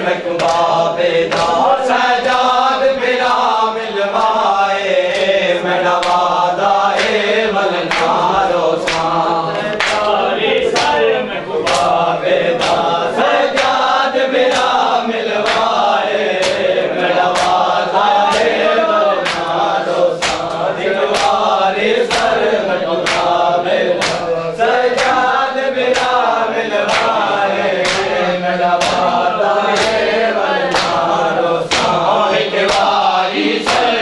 मकबाबेदा सजाद बिरा मिलवाए मेरा वादा ए मलनारो सारे सर मकबाबेदा सजाद बिरा मिलवाए मेरा वादा ए मलनारो सारे सर मकबाबेदा सजाद बिरा मिलवाए मेरा वादा ए मलनारो साहिक वारी सर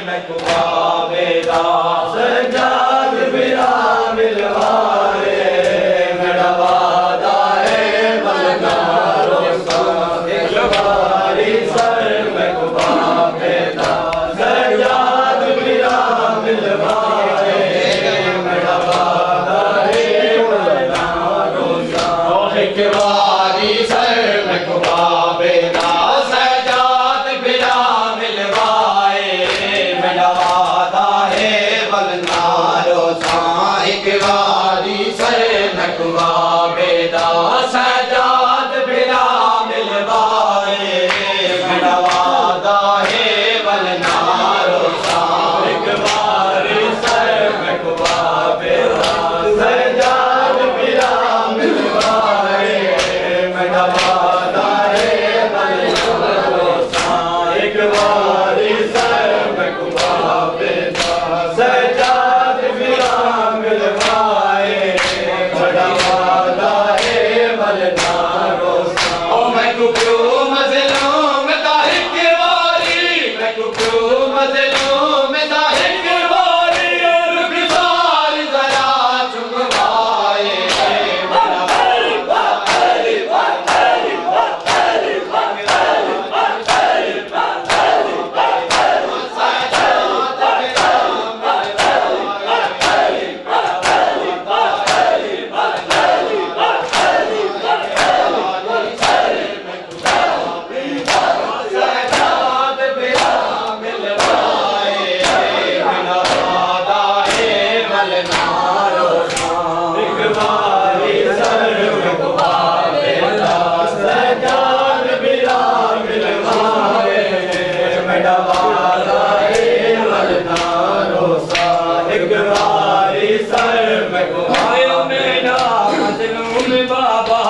मकबाबेदा सजाद बिरा मिलवाए मेरा वादा ए मलनारो साहिक वारी सर मकबाबेदा सजाद बिरा मिलवाए मेरा वादा ए मलनारो साहिक वारी सर मकबाबेदा सजाद बिरा मिलवाए मेरा वादा है मलनारो साहिक वारी सर मकबाबेदा सजाद बिरा मिलवाए मेरा वादा है मलनारो साहिक वारी सर मकबाबेदा सजाद बिरा मिलवाए मेरा वादा है मलनारो साहिक वारी सर मकबाबेदा सजाद बिरा मिलवाए मेरा वादा है मलनारो ओ मैं क्यों मज़लूम ताहिक वारी मैं क्यों मज़लूम ताहिक वारी रुखसार जरा चुमवाए मेरा सजाद बिरा मिलवाए मेरा वादा है मलनारो साहिक वारी सर मकबाबेदा सजाद बिरा मिलवाए मेरा वादा है मलनारो साहिक वारी सर मकबाबेदा मेरा मजलूम बाबा